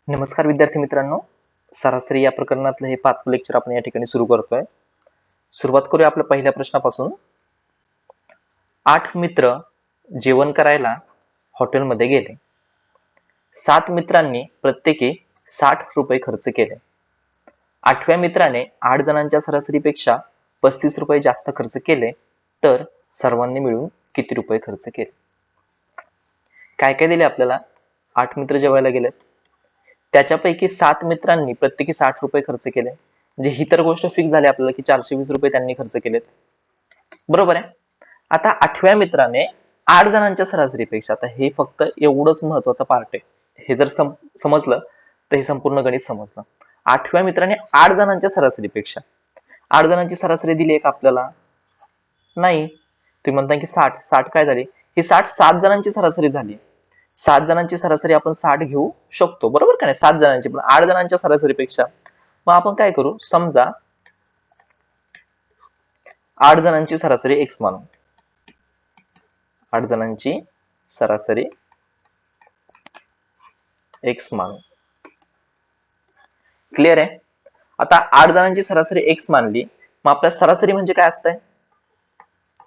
नमस्कार विद्यार्थी मित्रांनो, सरासरी या प्रकरणातलं हे 5वं लेक्चर आपण या ठिकाणी सुरू करतोय. सुरुवात करूया आपल्या पहिल्या प्रश्नापासून. 8 मित्र जेवण करायला हॉटेलमध्ये गेले. 7 मित्रांनी प्रत्येकी 60 रुपये खर्च केले. 8व्या मित्राने 8 जणांच्या सरासरीपेक्षा 35 रुपये जास्त खर्च केले, तर सर्वांनी मिळून किती रुपये खर्च केले? काय काय दिले आपल्याला? 8 मित्र जेवायला गेलेत, त्याच्यापैकी 7 मित्रांनी प्रत्येकी 60 रुपये खर्च केले. म्हणजे ही तर गोष्ट फिक्स झाली आपल्याला की 420 रुपये त्यांनी खर्च केलेत, बरोबर आहे. आता 8व्या मित्राने 8 जणांच्या सरासरीपेक्षा, आता हे फक्त एवढंच महत्वाचं पार्ट आहे, हे जर समजलं तर हे संपूर्ण गणित समजलं. 8व्या मित्राने 8 जणांच्या सरासरीपेक्षा, 8 जणांची सरासरी दिली आहे का आपल्याला? नाही. तुम्ही म्हणता की 60 काय झाली? ही 60 7 जणांची सरासरी झाली. 7 जणांची सरासरी आपण 60 घेऊ शकतो, बरोबर का नाही? 7 जणांची, पण 8 जणांच्या सरासरीपेक्षा मग आपण काय करू? समजा 8 जणांची सरासरी x मानू. 8 जणांची सरासरी x मानू. क्लिअर आहे? आता 8 जणांची सरासरी x मानली, मग आपल्या सरासरी म्हणजे काय असतंय?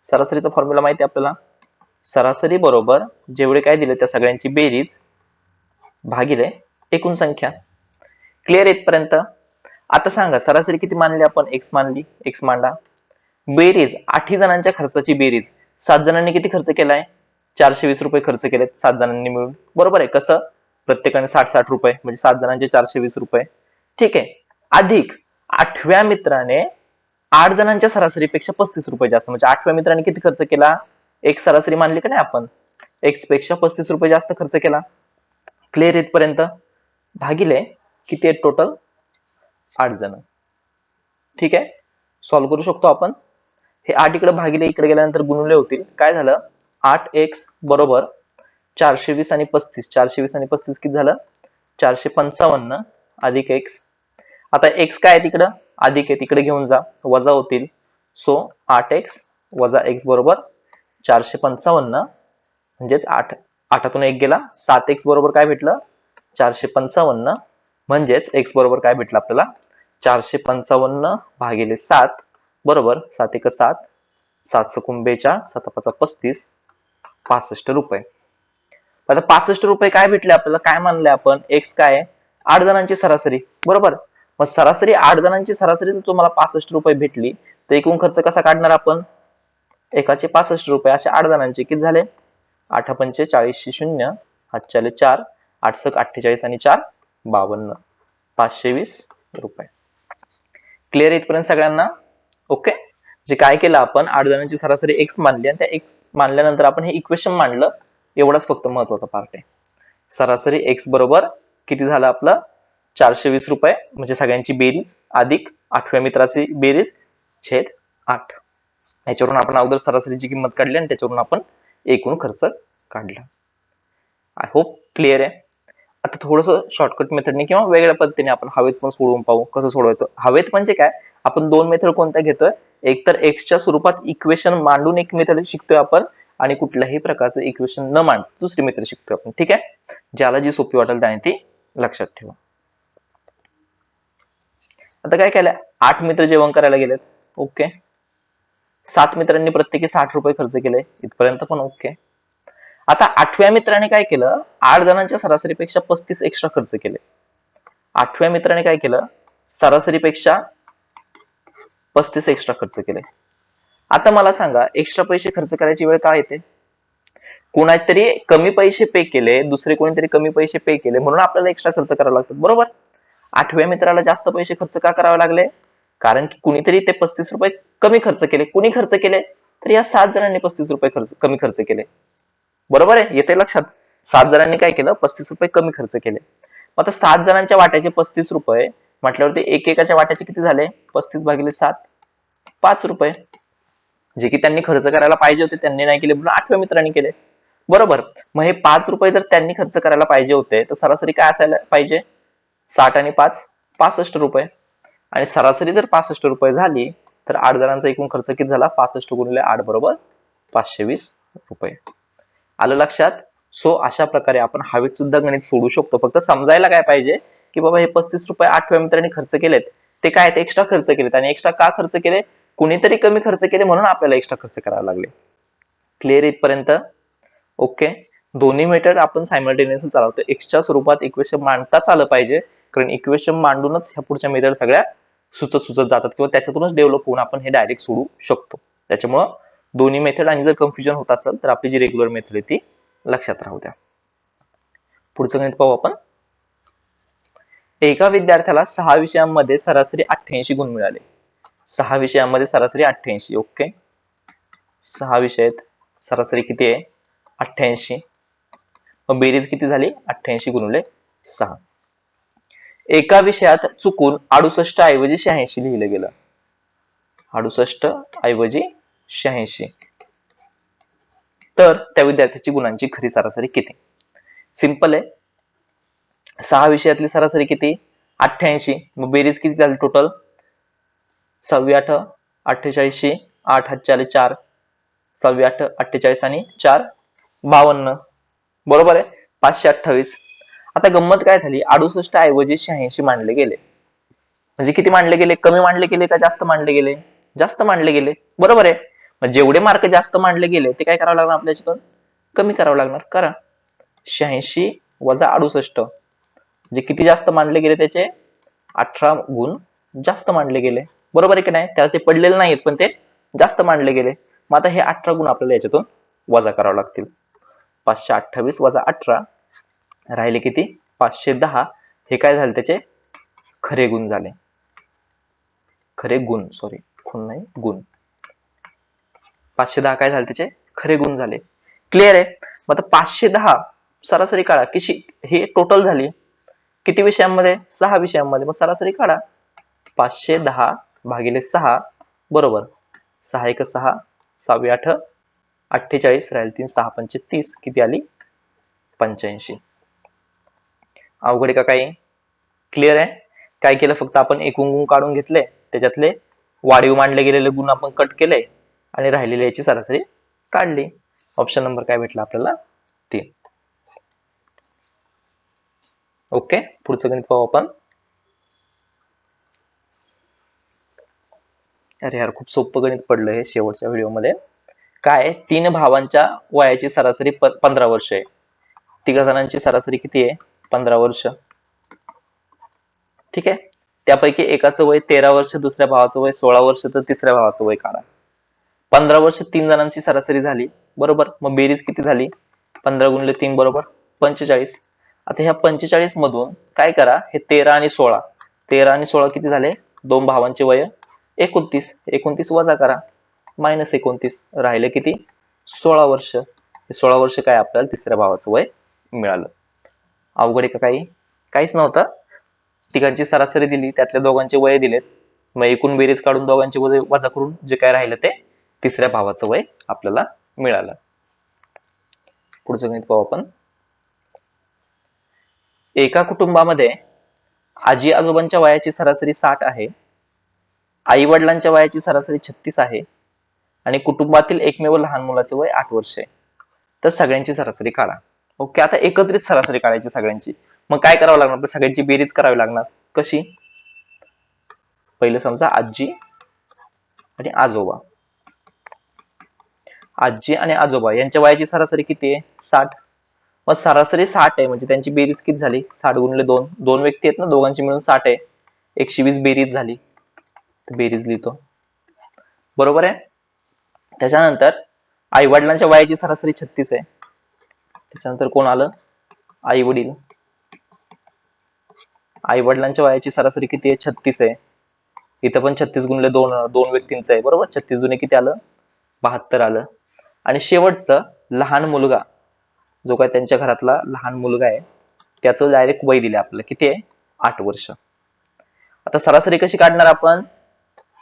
सरासरीचा फॉर्म्युला माहिती आहे आपल्याला. सरासरी बरोबर जेवढे काय दिले त्या सगळ्यांची बेरीज भागिले एकूण संख्या. क्लिअर इथपर्यंत? आता सांगा सरासरी किती मानली आपण? x मानली, x मांडा. बेरीज 8 जणांच्या खर्चाची बेरीज, 7 जणांनी किती खर्च केलाय? 420 रुपये खर्च केलेत 7 जणांनी मिळून, बरोबर आहे. कसं? प्रत्येकाने 60 रुपये, म्हणजे 7 जणांचे 420 रुपये. ठीक आहे. अधिक 8व्या मित्राने 8 जणांच्या सरासरीपेक्षा 35 रुपये जास्त, म्हणजे 8व्या मित्राने किती खर्च केला? एक सरासरी मानली का नाही आपण? x पेक्षा 35 रुपये जास्त खर्च केला. क्लिअर इथपर्यंत? भागिले किती आहेत टोटल? 8 जण. ठीक आहे, सॉल्व्ह करू शकतो आपण. हे 8 इकडे भागिले इकडे गेल्यानंतर गुणुले होतील. काय झालं? 8x बरोबर 420 आणि 35. 420 आणि 35 किती झालं? 455 अधिक x. आता x काय आहे तिकडं? अधिक आहे, तिकडे घेऊन जा, वजा होतील. सो 8x वजा x बरोबर 455, म्हणजेच 8तून 1 गेला, 7x बरोबर काय भेटलं? 455, म्हणजेच x बरोबर काय भेटलं आपल्याला? 455 भागिले 7 बरोबर 7 1 7, 7 चुकून 42, 7 5 35, 65 रुपये. आता 65 रुपये काय भेटले आपल्याला? काय मानले आपण? x काय आहे? 8 जणांची सरासरी, बरोबर. मग सरासरी 8 जणांची सरासरी जर तुम्हाला 65 रुपये भेटली, तर एकूण खर्च कसा काढणार आपण? एकाचे 65 रुपये, असे 8 जणांचे किती झाले? 8 पंचे 40 0, 8 चाले 4, 8 सक 48 आणि 4 52, 520 रुपये. क्लिअर इथपर्यंत सगळ्यांना? ओके. जे काय केलं आपण? 8 जणांची सरासरी x मानली, आणि त्या x मानल्यानंतर आपण हे इक्वेशन मांडलं. एवढाच फक्त महत्वाचा पार्ट आहे. सरासरी x बरोबर किती झालं आपलं? 420 रुपये, म्हणजे सगळ्यांची बेरीज अधिक 8व्या मित्राची बेरीज छेद 8. याच्यावरून आपण अगोदर सरासरीची किंमत काढली आणि त्याच्यावरून आपण एकूण खर्च काढला. आय होप क्लिअर आहे. आता थोडस शॉर्टकट मेथडने किंवा वेगळ्या पद्धतीने आपण हवेत पण सोडवून पाहू. कसं सोडवायचं? हवेत म्हणजे काय? आपण 2 मेथड कोणत्या घेतोय? एक तर एक्सच्या स्वरूपात इक्वेशन मांडून एक मेथड शिकतोय आपण, आणि कुठल्याही प्रकारचं इक्वेशन न मांड दुसरी मेथड शिकतोय आपण. ठीक आहे, ज्याला जी सोपी वाटेल त्याने ती लक्षात ठेवा. आता काय केलं? 8 मित्र जेवण करायला गेलेत. ओके. 7 मित्रांनी प्रत्येकी 60 रुपये खर्च केले. इथपर्यंत पण ओके. आता 8व्या मित्राने काय केलं? 8 जणांच्या सरासरीपेक्षा 35 एक्स्ट्रा खर्च केले. 8व्या मित्राने काय केलं? सरासरीपेक्षा 35 एक्स्ट्रा खर्च केले. आता मला सांगा, एक्स्ट्रा पैसे खर्च करायची वेळ काय येते? कोणातरी कमी पैसे पे केले, दुसरे कोणीतरी कमी पैसे पे केले, म्हणून आपल्याला एक्स्ट्रा खर्च करावा लागतो, बरोबर. 8व्या मित्राला जास्त पैसे खर्च का करावे लागले? कारण की कुणीतरी ते 35 रुपये कमी खर्च केले. कुणी खर्च केले? तर या 7 जणांनी 35 रुपये कमी खर्च केले, बरोबर आहे. येते लक्षात? 7 जणांनी काय केलं? 35 रुपये कमी खर्च केले. आता 7 जणांच्या वाट्याचे 35 रुपये म्हटल्यावरती एकेकाच्या वाट्याचे किती झाले? 35 भागिले 7, 5 रुपये. जे की त्यांनी खर्च करायला पाहिजे होते त्यांनी नाही केले, म्हणून 8व्या मित्रांनी केले, बरोबर. मग हे 5 रुपये जर त्यांनी खर्च करायला पाहिजे होते, तर सरासरी काय असायला पाहिजे? 60 आणि 5 65 रुपये. आणि सरासरी जर 65 रुपये झाली, तर 8 जणांचा एकूण खर्च किती झाला? 65 गुणिले 8 बरोबर 520 रुपये. आलं लक्षात? सो अशा प्रकारे आपण हवेत सुद्धा गणित सोडू शकतो. फक्त समजायला काय पाहिजे की बाबा हे 35 रुपये 8व्या मित्रांनी खर्च केलेत, ते काय ते एक्स्ट्रा खर्च केलेत, आणि एक्स्ट्रा का खर्च केले, कुणीतरी कमी खर्च केले म्हणून आपल्याला एक्स्ट्रा खर्च करावे लागले. क्लिअर इथपर्यंत? ओके. दोन्ही मेथड आपण सायमल्टेनियसली चालवतो. एक्सच्या स्वरूपात इक्वेशन मांडताच आलं पाहिजे, कारण इक्वेशन मांडूनच ह्या पुढच्या मेथड सगळ्या सुचत जातात किंवा त्याच्यातूनच डेव्हलप होऊन आपण हे डायरेक्ट सोडू शकतो. त्याच्यामुळं दोन्ही मेथड, आणि जर कन्फ्युजन होत असेल तर आपली जी रेग्युलर मेथड आहे ती लक्षात राहू द्या. पुढचं गणित पाहू आपण. एका विद्यार्थ्याला 6 विषयांमध्ये सरासरी 88 गुण मिळाले. 6 विषयांमध्ये सरासरी 88. ओके. 6 विषय आहेत, सरासरी किती आहे? 88. मग बेरीज किती झाली? 88 गुणिले 6. एका विषयात चुकून 68 ऐवजी 86 लिहिलं गेलं. 68 ऐवजी 86. तर त्या विद्यार्थ्याची गुणांची खरी सरासरी किती? सिंपल आहे. 6 विषयातली सरासरी किती? 88. मग बेरीज किती झाली टोटल? 6 8 48, 8 हात 4, 6 8 48 आणि 4 52. बरोबर आहे, 528. आता गंमत काय झाली, 68 ऐवजी 86 मांडले गेले. म्हणजे किती मांडले गेले? कमी मांडले गेले का जास्त मांडले गेले? जास्त मांडले गेले. बरोबर आहे. मग जेवढे मार्क जास्त मांडले गेले ते काय करावं लागणार आपल्याच्यातून? कमी करावं लागणार. करा. 86 वजा 68 म्हणजे किती जास्त मांडले गेले? त्याचे 18 गुण जास्त मांडले गेले. बरोबर आहे की नाही? त्याला ते पडलेले नाहीत पण ते जास्त मांडले गेले. मग आता हे 18 गुण आपल्याला याच्यातून वजा करावं लागतील. 528 वजा 18 राहिले किती? 510. हे काय झाले? त्याचे खरे गुण झाले. खरे गुण, सॉरी खून नाही, गुण. 510 काय झाले? त्याचे खरे गुण झाले. क्लिअर आहे? मग आता 510 सरासरी काढा. किती? हे टोटल झाली किती विषयांमध्ये? 6 विषयांमध्ये. मग सरासरी काढा. 510 भागिले 6 बरोबर 6 1 6, 6 8 48 राहील 3 6 5 30. किती आली? 85. अवघड का काही? क्लिअर आहे? काय केलं? फक्त आपण एकूण गुण काढून घेतले, त्याच्यातले वाढीव मांडले गेलेले गुण आपण कट केले आणि राहिलेली याची सरासरी काढली. ऑप्शन नंबर काय भेटला आपल्याला? 3. ओके. पुढचं गणित पाहू आपण. अरे यार, खूप सोपं गणित पडलं हे शेवटच्या व्हिडिओमध्ये. काय? 3 भावांच्या वयाची सरासरी 15 वर्ष आहे. 3 जणांची सरासरी किती आहे? 15 वर्ष. ठीक आहे. त्यापैकी एकाचं वय 13 वर्ष, दुसऱ्या भावाचं वय 16 वर्ष, तर तिसऱ्या भावाचं वय काढा. 15 वर्ष 3 जणांची सरासरी झाली. बरोबर. मग बेरीज किती झाली? 15 गुणिले 3 बरोबर 45. आता ह्या 45 मधून काय करा? हे 13 आणि 16, 13 आणि 16 किती झाले? 2 भावांचे वय 29. 29 वजा करा, -29. राहिले किती? 16 वर्ष. 16 वर्ष काय आपल्याला तिसऱ्या भावाचं वय मिळालं. अवघड आहे का काही? काहीच नव्हतं. तिघांची सरासरी दिली, त्यातल्या दोघांचे वय दिलेत, मग एकूण बेरीज काढून दोघांचे वय वजा करून जे काय राहिलं ते तिसऱ्या भावाचं वय आपल्याला मिळालं. पुढचं गणित पाहू आपण. एका कुटुंबामध्ये आजी आजोबांच्या वयाची सरासरी 60 आहे, आई वडिलांच्या वयाची सरासरी 36 आहे आणि कुटुंबातील एकमेव लहान मुलाचे वय 8 वर्ष आहे. तर सगळ्यांची सरासरी काढा. ओके. आता एकत्रित सरासरी काढायची सगळ्यांची. मग काय करावं लागणार? तर सगळ्यांची बेरीज करावी लागणार. कशी? पहिले समजा आजी आणि आजोबा. आजी आणि आजोबा यांच्या वयाची सरासरी किती आहे? 60. मग सरासरी 60 आहे म्हणजे त्यांची बेरीज किती झाली? 60 गुणिले 2. 2 व्यक्ती आहेत ना, दोघांची मिळून 60 आहे. 120 बेरीज झाली. बेरीज लिहितो. बरोबर आहे. त्याच्यानंतर आई वडिलांच्या वयाची सरासरी 36 आहे. त्याच्यानंतर कोण आलं? आई वडील. आई वडिलांच्या वयाची सरासरी किती आहे? 36 आहे. इथं पण 36 गुणिले 2, 2 व्यक्तींचं आहे. बरोबर. 36 दुने किती आलं? 72 आलं. आणि शेवटचं लहान मुलगा, जो काय त्यांच्या घरातला लहान मुलगा आहे, त्याचं डायरेक्ट वय दिले आपल्याला. किती आहे? 8 वर्ष. आता सरासरी कशी काढणार आपण?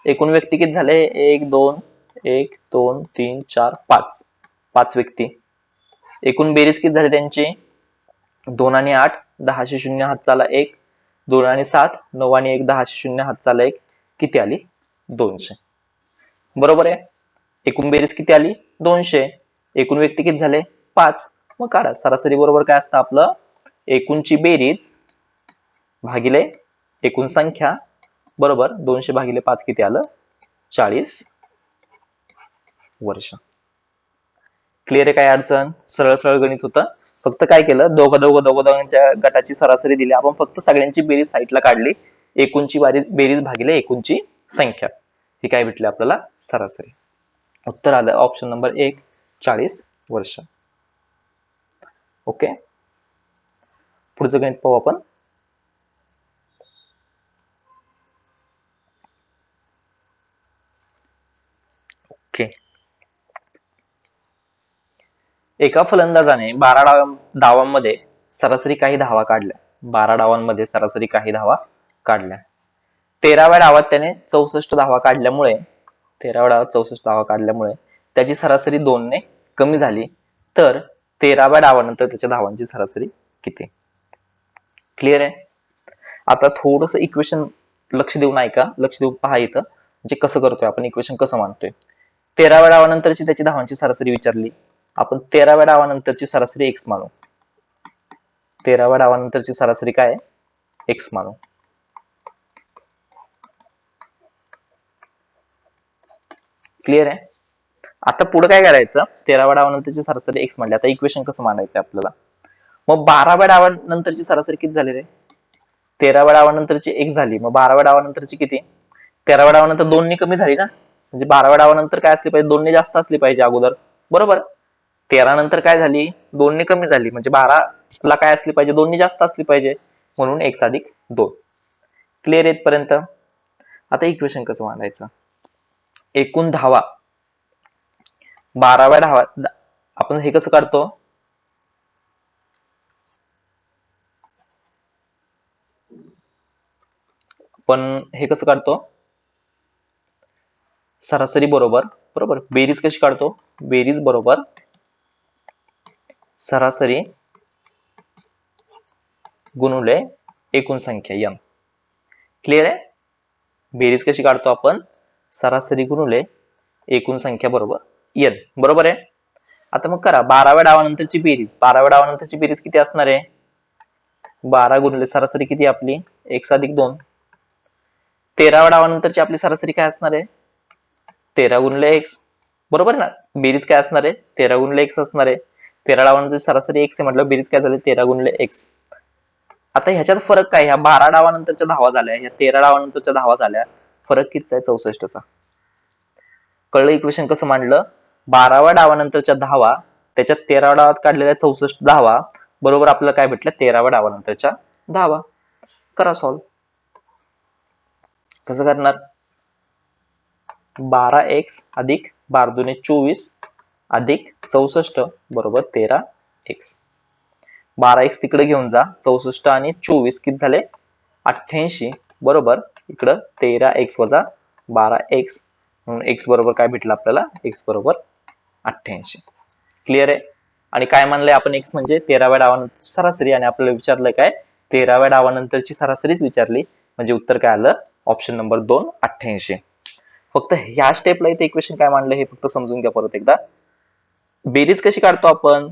एकूण व्यक्ती किती झाले? 1 2 1 2 3 4 5, 5 व्यक्ती. एकूण बेरीज किती झाली त्यांची? 2 आणि 8 10 0 हातचाला 1, 2 आणि 7 9 आणि 1 10 0 हातचाला 1. किती आली? 200. बरोबर आहे. एकूण बेरीज किती आली? 200. एकूण व्यक्ती किती झाले? 5. मग काढा. सरासरी बरोबर काय असतं आपलं, एकूणची बेरीज भागिले एकूण संख्या बरोबर 200 भागिले 5 किती आलं, 40 वर्ष. क्लिअर आहे? काय अडचण? सरळ सरळ गणित होतं. फक्त काय केलं, दोघांच्या गटाची सरासरी दिली, आपण फक्त सगळ्यांची बेरीज साईडला काढली, एकूणची बेरीज भागिले एकूणची संख्या, ही काय भेटली आपल्याला, सरासरी. उत्तर आलं ऑप्शन नंबर 1, 40 वर्ष. ओके, पुढचं गणित पाहू आपण. ओके, एका फलंदाजाने 12 डावांमध्ये सरासरी काही धावा काढल्या. 12 डावांमध्ये सरासरी काही धावा काढल्या. 13व्या डावात त्याने 64 धावा काढल्यामुळे 13व्या डावात 64 धावा काढल्यामुळे त्याची सरासरी 2 ने कमी झाली. तर 13व्या डावानंतर त्याच्या धावांची सरासरी किती? क्लिअर आहे? आता थोडस इक्वेशन लक्ष देऊन ऐका, लक्ष देऊन पहा इथं, म्हणजे कसं करतोय आपण, इक्वेशन कसं मांडतोय. 13व्या डावानंतरची त्याची धावांची सरासरी विचारली, आपण 13व्या डावानंतरची सरासरी x मानू. 13व्या डावानंतरची सरासरी काय, x मानू. क्लिअर आहे? आता पुढे काय करायचं, 13व्या डावानंतरची सरासरी x मांडली. आता इक्वेशन कसं मांडायचं आपल्याला. मग 12व्या डावानंतरची सरासरी किती झाली रे, 13व्या डावानंतरची x झाली, मग 12व्या डावानंतरची किती, 13व्या डावानंतर 2 ने कमी झाली ना, म्हणजे 12व्या डावानंतर काय असली पाहिजे, 2 ने जास्त असली पाहिजे अगोदर, बरोबर. 13 नंतर काय झाली, 2 ने कमी झाली, म्हणजे 12 ला काय असली पाहिजे, 2 ने जास्त असली पाहिजे, म्हणून x अधिक 2. क्लिअर आहे इथपर्यंत? आता इक्वेशन कसं मांडायचं, एकूण धावा 12व्या धावात आपण हे कसं काढतो, पण हे कसं काढतो, सरासरी बरोबर बरोबर बेरीज कशी काढतो, बेरीज बरोबर सरासरी गुणुले एकूण संख्या n. क्लिअर आहे? बेरीज कशी काढतो आपण, सरासरी गुणुले एकूण संख्या बरोबर n, बरोबर आहे. आता मग करा 12व्या डावानंतरची बेरीज, 12व्या डावानंतरची बेरीज किती असणार आहे, 12 गुणिले सरासरी किती आपली, x अधिक 2. 13व्या डावानंतरची आपली सरासरी काय असणार आहे, 13 गुणिले x, बरोबर ना. बेरीज काय असणार आहे, 13 गुणिले x असणार आहे. 13 डावानंतर सरासरी x आहे म्हटलं, बेरीज काय झाली, 13 गुणिले x. आता ह्याच्यात फरक काय, ह्या 12 डावानंतरच्या धावा झाल्या, ह्या 13 डावानंतरच्या धावा झाल्या, फरक किती आहे, 64चा. कळलं इक्वेशन कसं मांडलं, 12व्या डावानंतरच्या धावा त्याच्यात 13व्या डावात काढलेल्या 64 धावा बरोबर आपल्याला काय भेटलं, 13व्या डावानंतरच्या धावा. करा सॉल्व. कसं करणार, 12x अधिक 12 दुने 24 अधिक 64 बरोबर 13x. 12x तिकडे घेऊन जा, 64 आणि 24 किती झाले, 88 बरोबर इकडं 13x वजा 12x, म्हणून x बरोबर काय भेटलं आपल्याला, x बरोबर 88. क्लिअर आहे? आणि काय मानलंय आपण, x म्हणजे 13व्या डावानंतर सरासरी, आणि आपल्याला विचारलंय काय, 13व्या डावानंतरची सरासरीच विचारली, म्हणजे उत्तर काय आलं, ऑप्शन नंबर 2, 88. फक्त ह्या स्टेपला इथे इक्वेशन काय मांडलं हे फक्त समजून घ्या परत एकदा. बेरीज कशी काढतो आपण,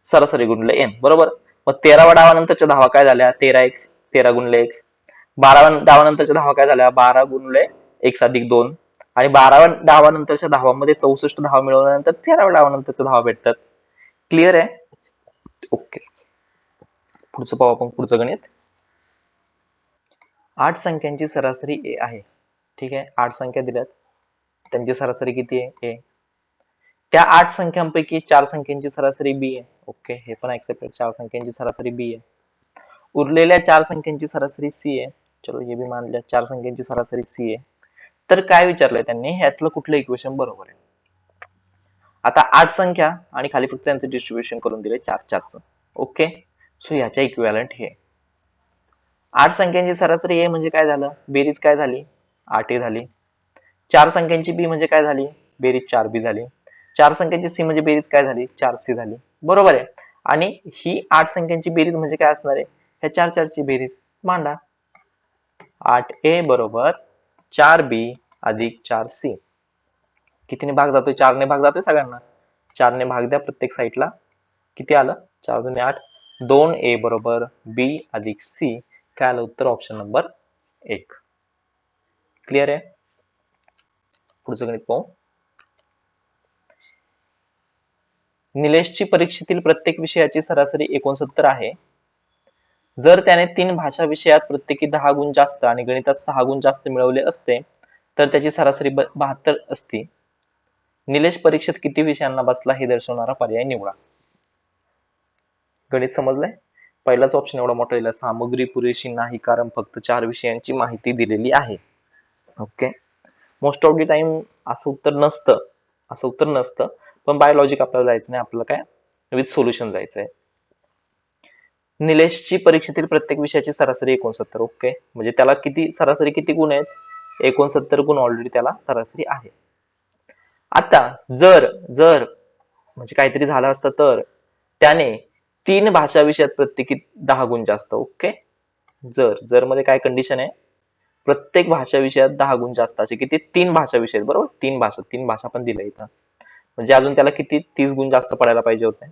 सरासरी गुणिले n, बरोबर. मग 13व्या डावानंतरच्या धावा काय झाल्या, 13x, 13 गुणिले x. 12व्या डावानंतरच्या धावा काय झाल्या, 12 गुणिले x अधिक 2. आणि 12व्या डावानंतरच्या धावांमध्ये 64 धावा मिळवल्यानंतर 13व्या डावानंतरच्या धावा भेटतात. क्लिअर आहे? ओके, पुढचं पाहू आपण, पुढचं गणित. 8 संख्यांची सरासरी a आहे. ठीक आहे, 8 संख्या दिल्यात, त्यांची सरासरी किती आहे, a. त्या 8 संख्यांपैकी 4 संख्यांची सरासरी b आहे. ओके, हे पण ऍक्सेप्टेड, 4 संख्यांची सरासरी b आहे. उरलेल्या 4 संख्यांची सरासरी c आहे. चलो हे बी मान लिया, 4 संख्यांची सरासरी c आहे. तर काय विचारलंय त्यांनी, ह्यातलं कुठलं इक्वेशन बरोबर आहे. आता 8 संख्या आणि खाली फक्त त्यांचं डिस्ट्रीब्युशन करून दिले 4-4चं. ओके, सो याच्या इक्विव्हॅलंट हे 8 संख्यांची सरासरी a म्हणजे काय झालं, बेरीज काय झाली, 8a झाली. 4 संख्यांची b म्हणजे काय झाली, बेरीज 4b झाली. 4 संख्यांची c म्हणजे बेरीज काय झाली, 4c झाली, बरोबर आहे. आणि ही 8 संख्यांची बेरीज म्हणजे काय असणार आहे, ह्या 4-4ची बेरीज मांडा. 8a बरोबर 4b अधिक 4c. कितीने भाग जातोय, 4 ने भाग जातोय सगळ्यांना, 4 ने भाग द्या प्रत्येक साईडला. किती आलं? 4 2 8, 2A बरोबर B अधिक C. काय आलं उत्तर? Option number 1. क्लिअर आहे? पुढचं गणित पाहू. निलेशची परीक्षेतील प्रत्येक विषयाची सरासरी 69 आहे. जर त्याने 3 भाषा विषयात प्रत्येकी 10 गुण जास्त आणि गणितात 6 गुण जास्त मिळवले असते तर त्याची सरासरी 72 असती. निलेश परीक्षेत किती विषयांना बसला हे दर्शवणारा पर्याय निवडा. गणित समजलंय? पहिलाच ऑप्शन एवढा मोठा दिला, सामग्री पुरेशी नाही कारण फक्त 4 विषयांची माहिती दिलेली आहे. Okay, most of the time असं उत्तर नसतं, पण बायोलॉजिक आपल्याला जायचं नाही, आपल्याला काय विथ सोल्युशन जायचंय. निलेशची परीक्षेतील प्रत्येक विषयाची सरासरी 69. ओके, म्हणजे त्याला सरासरी किती गुण आहेत? 69 गुण ऑलरेडी त्याला सरासरी आहे. आता जर म्हणजे काहीतरी झालं असतं तर त्याने 3 भाषा विषयात प्रत्येकी 10 गुण जास्त. ओके, जर मध्ये काय कंडिशन आहे? प्रत्येक भाषा विषयात 10 गुण जास्त. असे किती? 3 भाषा विषय, बरोबर? 3 भाषा पण दिल्या इथं, म्हणजे अजून त्याला किती 30 गुण जास्त पडायला पाहिजे होते.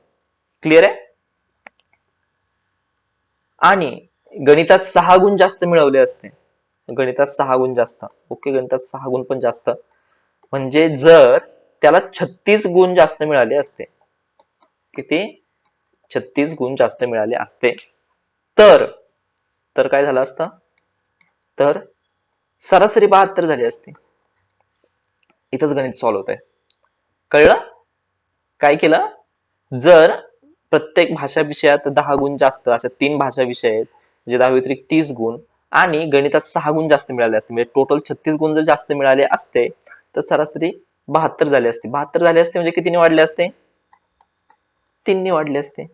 क्लिअर आहे? आणि गणितात 6 गुण जास्त मिळवले असते. गणितात 6 गुण जास्त. ओके, गणितात 6 गुण पण जास्त, म्हणजे जर त्याला 36 गुण जास्त मिळाले असते. किती? 36 गुण जास्त मिळाले असते तर काय झालं असतं? तर सरासरी 72 झाली असती. इथंच गणित सॉल्व्ह होत आहे. कळलं? काय केलं? जर प्रत्येक भाषा विषयात 10 गुण जास्त, अशा 3 भाषा विषय आहेत, म्हणजे 10 व्यतिरिक्त 30 गुण, आणि गणितात 6 गुण जास्त मिळाले असते, म्हणजे टोटल 36 गुण जर जास्त मिळाले असते तर सरासरी 72 झाली असते. 72 झाली असते म्हणजे कितीने वाढले असते? 3 ने वाढले असते.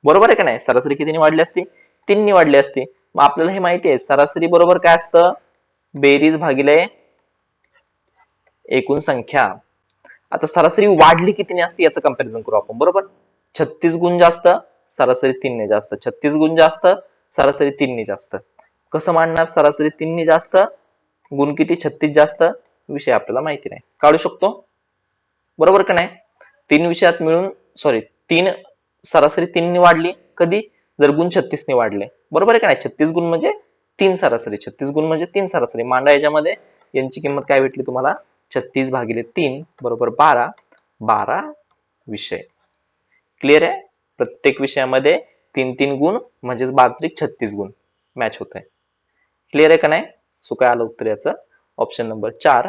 बरोबर आहे का नाही? सरासरी कितीने वाढली असती? 3 ने वाढली असती. मग आपल्याला हे माहिती आहे, सरासरी बरोबर काय असतं? बेरीज भागिले एकूण संख्या. आता सरासरी वाढली कितीने असते याचं कंपॅरिझन करू आपण, बरोबर? 36 गुण जास्त, सरासरी 3 ने जास्त. 36 गुण जास्त, सरासरी 3 ने जास्त. कसं मांडणार? सरासरी 3 ने जास्त, गुण किती? 36 जास्त. विषय आपल्याला माहिती नाही, काढू शकतो, बरोबर का नाही? 3 विषयात मिळून सरासरी 3 ने वाढली. कधी? जर गुण 36 ने वाढले, बरोबर आहे का नाही? 36 गुण म्हणजे 3 सरासरी. 36 गुण म्हणजे 3 सरासरी. मांडा याच्यामध्ये. यांची किंमत काय भेटली तुम्हाला? 36 भागिले 3 बरोबर 12. 12 विषय. क्लिअर आहे? प्रत्येक विषयामध्ये 3 गुण म्हणजेच 12 36 गुण मॅच होत आहे. क्लिअर आहे का नाही? सो काय आलं उत्तर याचं? Option number 4.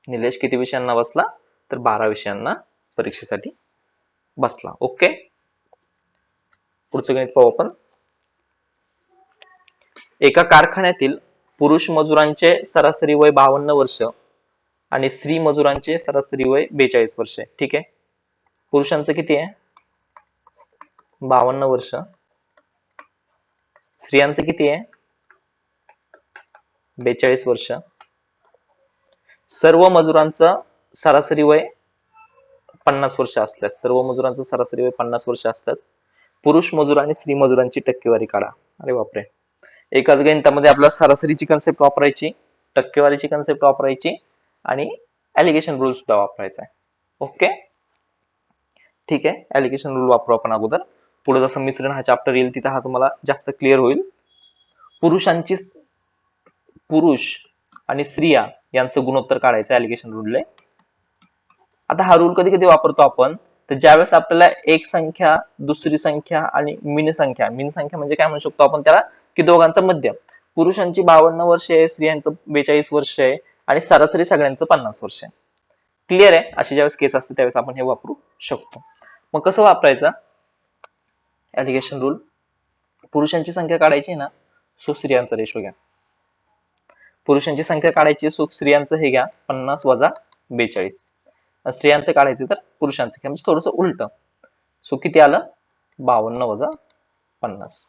निलेश किती विषयांना बसला? तर 12 विषयांना परीक्षेसाठी बसला. ओके, पुढचं गणित पाहू आपण. एका कारखान्यातील पुरुष मजुरांचे सरासरी वय 52 वर्ष आणि स्त्री मजुरांचे सरासरी वय 42 वर्ष आहे. ठीक आहे, पुरुषांचं किती आहे? 52 वर्ष. स्त्रियांचं किती आहे? 42 वर्ष. सर्व मजुरांचं सरासरी वय 50 वर्ष असल्यास, सर्व मजुरांचं सरासरी वय 50 वर्ष असल्यास पुरुष मजूर आणि स्त्री मजुरांची टक्केवारी काढा. अरे बापरे, एकाच गणितामध्ये आपल्याला सरासरीची कन्सेप्ट वापरायची, टक्केवारीची कन्सेप्ट वापरायची आणि ॲलिगेशन रूल सुद्धा वापरायचा आहे. ओके, ठीक आहे, ॲलिगेशन रूल वापरू आपण अगोदर. पुढे जसं मिश्रण हा चॅप्टर येईल तिथं हा तुम्हाला जास्त क्लिअर होईल. पुरुष आणि स्त्रिया यांचं गुणोत्तर काढायचं ॲलिगेशन रूलने. आता हा रूल कधी कधी वापरतो आपण, तर ज्यावेळेस आपल्याला एक संख्या, दुसरी संख्या आणि मीन संख्या म्हणजे काय म्हणू शकतो आपण त्याला, की दोघांचा मध्य. पुरुषांची 52 वर्ष आहे, स्त्रियांचं 42 वर्ष आहे आणि सरासरी सगळ्यांचं 50 वर्ष आहे. क्लिअर आहे? अशी ज्यावेळेस केस असते त्यावेळेस आपण हे वापरू शकतो. मग कसं वापरायचं ॲलिगेशन रूल? पुरुषांची संख्या काढायची ना, सो स्त्रियांचा रेशो घ्या. पुरुषांची संख्या काढायची, सो स्त्रियांचं हे घ्या 50 वजा 42. स्त्रियांचं काढायचं तर पुरुषांचं घ्या, म्हणजे थोडस उलट. सो किती आलं? 52 वजा 50.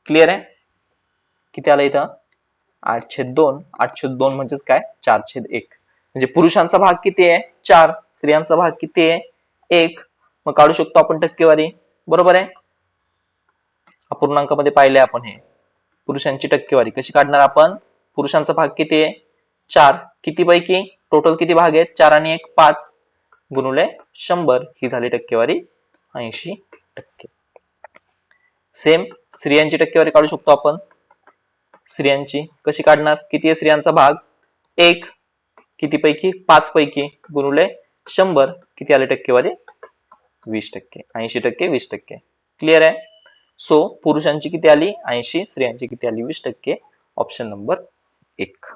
क्लिअर आहे? किती आलं इथं? 8/2. 8/2 म्हणजेच काय? 4/1. म्हणजे पुरुषांचा भाग किती आहे? 4. स्त्रियांचा भाग किती आहे? 1. मग काढू शकतो आपण टक्केवारी, बरोबर आहे? अपूर्णांकामध्ये पाहिले आपण हे. पुरुषांची टक्केवारी कशी काढणार आपण? पुरुषांचा भाग किती आहे? 4. किती पैकी? टोटल किती भाग आहेत? 4 आणि 1 5 गुणुले 100 ही झाली टक्केवारी 80%. सेम स्त्रियांची टक्केवारी काढू शकतो आपण. स्त्रियांची कशी काढणार? किती आहे स्त्रियांचा भाग? 1. किती पैकी? 5 पैकी गुणिले 100 किती आले टक्केवारी? 20%. 80% 20%. क्लिअर आहे? सो पुरुषांची किती आली? 80. स्त्रियांची किती आली? 20%. Option number 1.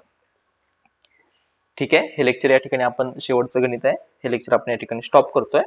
ठीक आहे, हे लेक्चर या ठिकाणी आपण शेवटचं गणित आहे, हे लेक्चर आपण या ठिकाणी स्टॉप करतोय.